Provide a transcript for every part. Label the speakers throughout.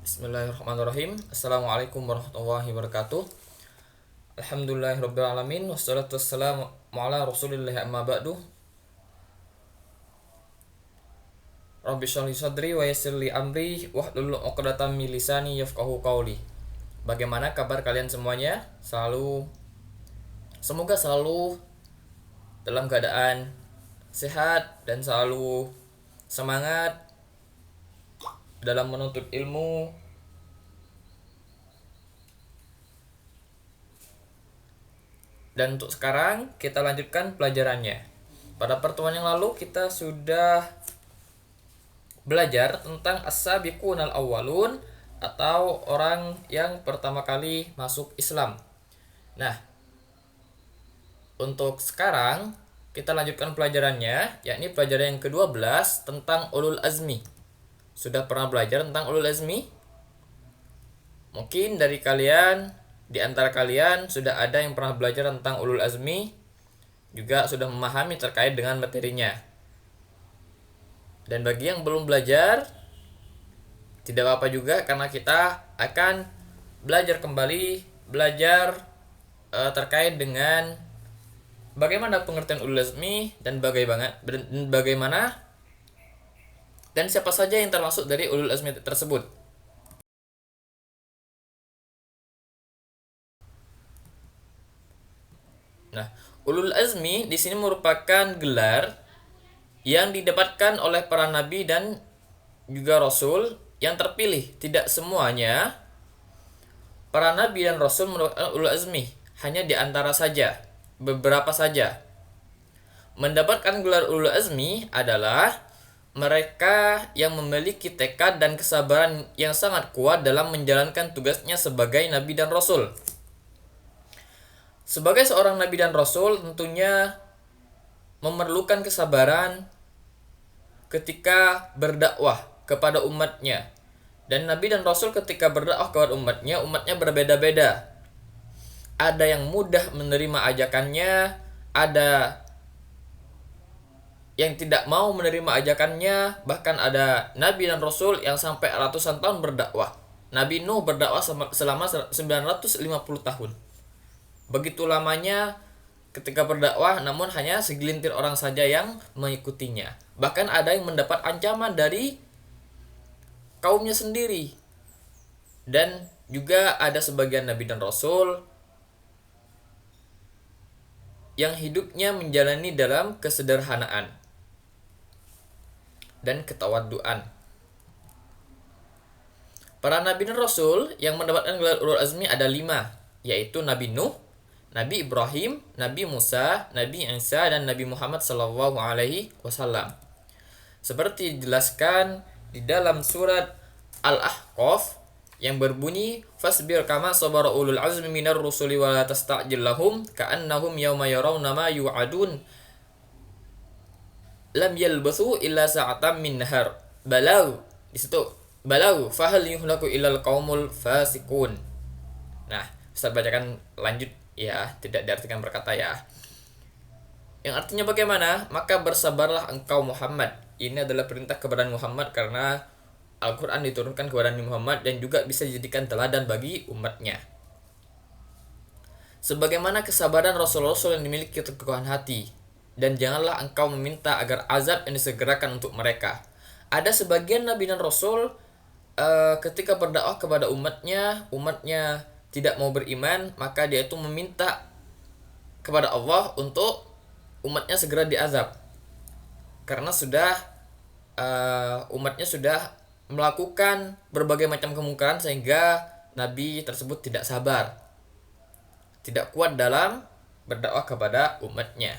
Speaker 1: Bismillahirrahmanirrahim. Assalamualaikum warahmatullahi wabarakatuh. Alhamdulillahirrabbilalamin. Wassalatu wassalamu ala rasulillahi amma ba'du. Rabbi sholli sadri wa yassirli amri wahlul 'uqdatam min lisani yafqahu qawli. Bagaimana kabar kalian semuanya? Semoga selalu dalam keadaan sehat dan selalu semangat dalam menuntut ilmu. Dan untuk sekarang kita lanjutkan pelajarannya. Pada pertemuan yang lalu kita sudah belajar tentang as-sabiqunal awwalun atau orang yang pertama kali masuk Islam. Nah, untuk sekarang kita lanjutkan pelajarannya, yakni pelajaran yang ke-12 tentang ulul azmi. Sudah pernah belajar tentang ulul azmi? Mungkin di antara kalian sudah ada yang pernah belajar tentang ulul azmi, juga sudah memahami terkait dengan materinya. Dan bagi yang belum belajar, tidak apa-apa juga karena kita akan belajar terkait dengan bagaimana pengertian ulul azmi dan bagaimana dan siapa saja yang termasuk dari ulul azmi tersebut. Nah, ulul azmi di sini merupakan gelar yang didapatkan oleh para nabi dan juga rasul yang terpilih. Tidak semuanya para nabi dan rasul merupakan ulul azmi, hanya di antara saja, beberapa saja. Mendapatkan gelar ulul azmi adalah mereka yang memiliki tekad dan kesabaran yang sangat kuat dalam menjalankan tugasnya sebagai nabi dan rasul. Sebagai seorang nabi dan rasul tentunya memerlukan kesabaran ketika berdakwah kepada umatnya. Dan nabi dan rasul ketika berdakwah kepada umatnya berbeda-beda. Ada yang mudah menerima ajakannya, ada yang tidak mau menerima ajakannya, bahkan ada nabi dan rasul yang sampai ratusan tahun berdakwah. Nabi Nuh berdakwah selama 950 tahun. Begitu lamanya ketika berdakwah, namun hanya segelintir orang saja yang mengikutinya. Bahkan ada yang mendapat ancaman dari kaumnya sendiri. Dan juga ada sebagian nabi dan rasul yang hidupnya menjalani dalam kesederhanaan dan ketawaduan. Para nabi dan rasul yang mendapatkan gelar ulul azmi ada 5, yaitu Nabi Nuh, Nabi Ibrahim, Nabi Musa, Nabi Isa, dan Nabi Muhammad SAW. Seperti dijelaskan di dalam surat Al-Ahqaf yang berbunyi, "Fasbir kama sabara ulul azmi minar rusuli wa la tasta'jil lahum ka'annahum yawma yarawna ma yu'adun lam yalbathu illa sa'atam min nahar." Di situ balau fahal yuhlaku illal qaumul fasikun. Nah, Ustaz bacakan lanjut ya, tidak diartikan berkata ya. Yang artinya bagaimana? Maka bersabarlah engkau Muhammad. Ini adalah perintah kepada Muhammad karena Al-Quran diturunkan kepada Nabi Muhammad dan juga bisa dijadikan teladan bagi umatnya. Sebagaimana kesabaran Rasul-Rasul yang dimiliki keteguhan hati. Dan janganlah engkau meminta agar azab yang disegerakan untuk mereka. Ada sebagian Nabi dan Rasul ketika berdakwah kepada umatnya tidak mau beriman, maka dia itu meminta kepada Allah untuk umatnya segera diazab. Karena umatnya sudah melakukan berbagai macam kemungkaran sehingga nabi tersebut tidak sabar, tidak kuat dalam berdakwah kepada umatnya.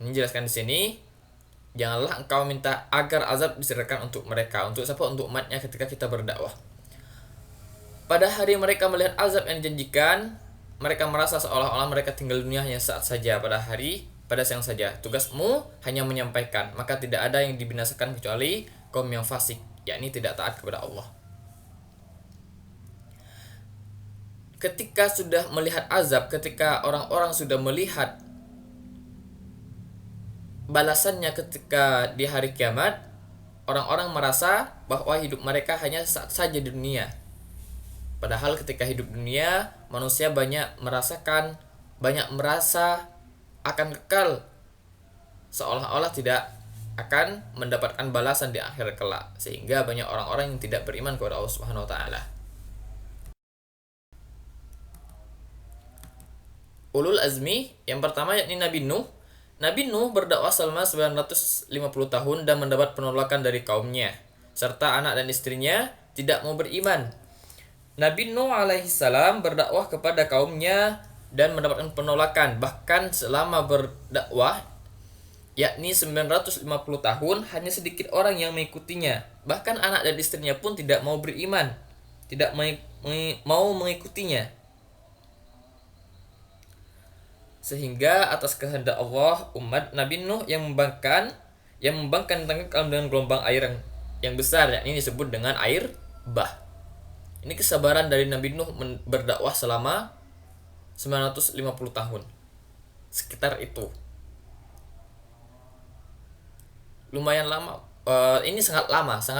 Speaker 1: Ini jelaskan di sini, janganlah engkau minta agar azab disegerakan untuk mereka. Untuk siapa? Untuk umatnya ketika kita berdakwah. Pada hari mereka melihat azab yang dijanjikan, mereka merasa seolah-olah mereka tinggal dunia hanya saat saja, pada siang saja. Tugasmu hanya menyampaikan, maka tidak ada yang dibinasakan kecuali kaum yang fasik, yakni tidak taat kepada Allah. Ketika sudah melihat azab, ketika orang-orang sudah melihat balasannya ketika di hari kiamat, orang-orang merasa bahwa hidup mereka hanya saat saja di dunia. Padahal ketika hidup dunia, manusia banyak merasa akan kekal, seolah-olah tidak akan mendapatkan balasan di akhir kelak, sehingga banyak orang-orang yang tidak beriman kepada Allah Subhanahu wa taala. Ulul azmi yang pertama yakni Nabi Nuh. Nabi Nuh berdakwah selama 950 tahun dan mendapat penolakan dari kaumnya, serta anak dan istrinya tidak mau beriman. Nabi Nuh alaihissalam berdakwah kepada kaumnya dan mendapatkan penolakan. Bahkan selama berdakwah, yakni 950 tahun, hanya sedikit orang yang mengikutinya. Bahkan anak dan istrinya pun tidak mau beriman, tidak mau mengikutinya. Sehingga atas kehendak Allah, umat Nabi Nuh yang membangkang tenggelam dengan gelombang air yang besar, yakni disebut dengan air bah. Ini kesabaran dari Nabi Nuh berdakwah selama 950 tahun. Sekitar itu. Lumayan lama. Ini sangat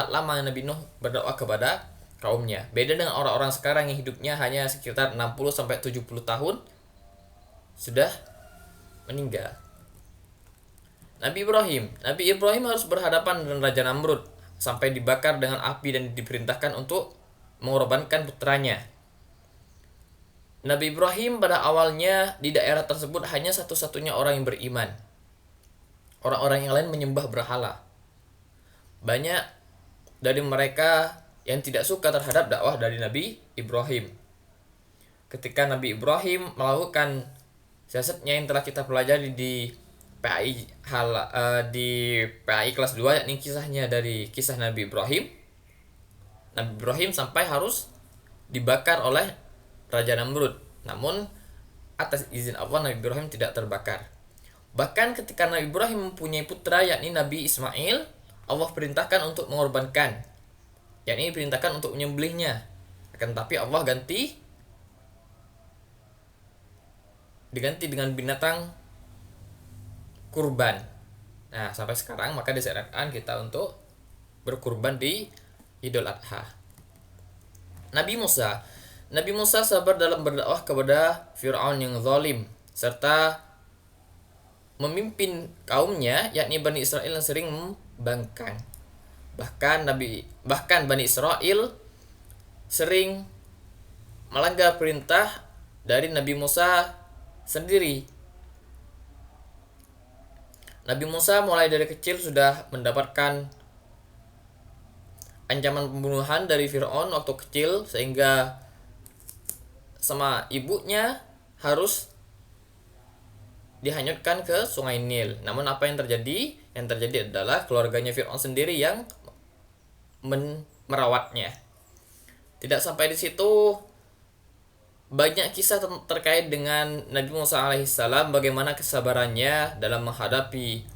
Speaker 1: lama Nabi Nuh berdakwah kepada kaumnya. Beda dengan orang-orang sekarang yang hidupnya hanya sekitar 60 sampai 70 tahun sudah meninggal. Nabi Ibrahim harus berhadapan dengan Raja Namrud sampai dibakar dengan api dan diperintahkan untuk mengorbankan putranya. Nabi Ibrahim pada awalnya di daerah tersebut hanya satu-satunya orang yang beriman. Orang-orang yang lain menyembah berhala. Banyak dari mereka yang tidak suka terhadap dakwah dari Nabi Ibrahim. Ketika Nabi Ibrahim melakukan siasatnya yang telah kita pelajari di PAI kelas 2, yakni kisah Nabi Ibrahim sampai harus dibakar oleh Raja Namrud. Namun atas izin Allah Nabi Ibrahim tidak terbakar. Bahkan ketika Nabi Ibrahim mempunyai putra yakni Nabi Ismail, Allah perintahkan untuk mengorbankan, yakni perintahkan untuk menyembelihnya. Akan tapi Allah diganti dengan binatang kurban. Nah, sampai sekarang maka disarankan kita untuk berkurban di Idul Adha. Nabi Musa sabar dalam berdakwah kepada Fir'aun yang zalim serta memimpin kaumnya yakni Bani Israel yang sering membangkang. Bahkan Bani Israel sering melanggar perintah dari Nabi Musa sendiri. Nabi Musa mulai dari kecil sudah mendapatkan ancaman pembunuhan dari Fir'aun waktu kecil, sehingga sama ibunya harus dihanyutkan ke Sungai Nil. Namun apa yang terjadi? Yang terjadi adalah keluarganya Fir'aun sendiri yang merawatnya. Tidak sampai di situ, banyak kisah terkait dengan Nabi Musa alaihissalam, bagaimana kesabarannya dalam menghadapi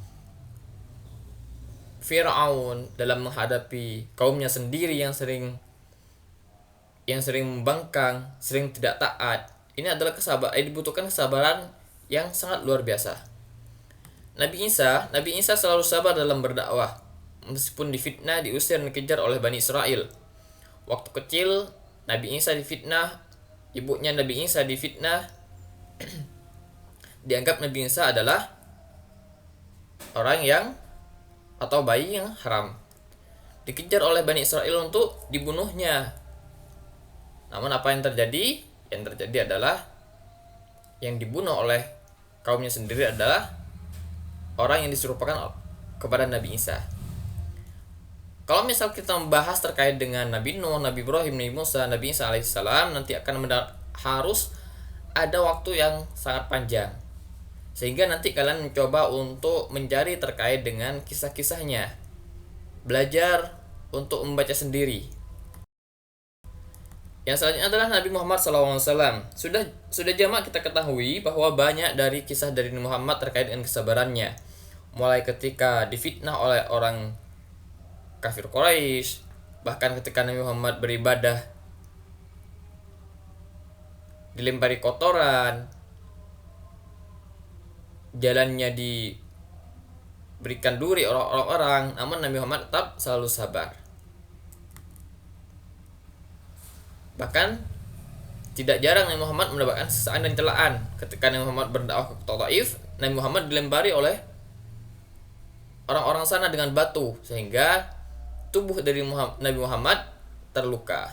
Speaker 1: Fir'aun, dalam menghadapi kaumnya sendiri yang sering membangkang, sering tidak taat. Ini adalah dibutuhkan kesabaran yang sangat luar biasa. Nabi Isa selalu sabar dalam berdakwah, meskipun difitnah, diusir dan dikejar oleh Bani Israel. Waktu kecil Nabi Isa difitnah, ibunya Nabi Isa difitnah. Dianggap Nabi Isa adalah bayi yang haram. Dikejar oleh Bani Israel untuk dibunuhnya. Namun apa yang terjadi? Yang terjadi adalah yang dibunuh oleh kaumnya sendiri adalah orang yang diserupakan kepada Nabi Isa. Kalau misal kita membahas terkait dengan Nabi Nuh, Nabi Ibrahim, Nabi Musa, Nabi Isa alaihissalam, nanti akan harus ada waktu yang sangat panjang. Sehingga nanti kalian mencoba untuk mencari terkait dengan kisah-kisahnya. Belajar untuk membaca sendiri. Yang selanjutnya adalah Nabi Muhammad SAW. Sudah jamak kita ketahui bahwa banyak dari kisah dari Nabi Muhammad terkait dengan kesabarannya. Mulai ketika difitnah oleh orang kafir Quraisy, bahkan ketika Nabi Muhammad beribadah dilempari kotoran, jalannya diberikan duri orang-orang, namun Nabi Muhammad tetap selalu sabar. Bahkan tidak jarang Nabi Muhammad mendapatkan sisaan dan celaan. Ketika Nabi Muhammad berdakwah ke Taif, Nabi Muhammad dilempari oleh orang-orang sana dengan batu sehingga tubuh dari Nabi Muhammad terluka.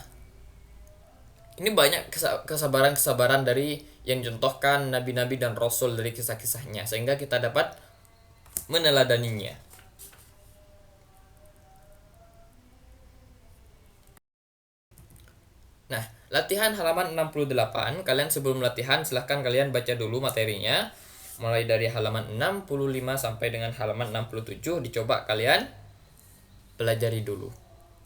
Speaker 1: Ini banyak kesabaran-kesabaran dari yang dicontohkan nabi-nabi dan rasul dari kisah-kisahnya, sehingga kita dapat meneladaninya. Nah, latihan halaman 68, kalian sebelum latihan silahkan kalian baca dulu materinya. Mulai dari halaman 65 sampai dengan halaman 67 dicoba kalian pelajari dulu.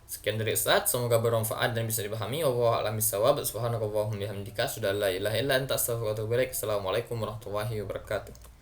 Speaker 1: Sekian dari Ustaz, semoga bermanfaat dan bisa dipahami. Wallahu a'lam bishawab. Subhanakallahumma bihamdika, la ilaha illa anta, astaghfiruka wa atubu ilaik. Assalamualaikum warahmatullahi wabarakatuh.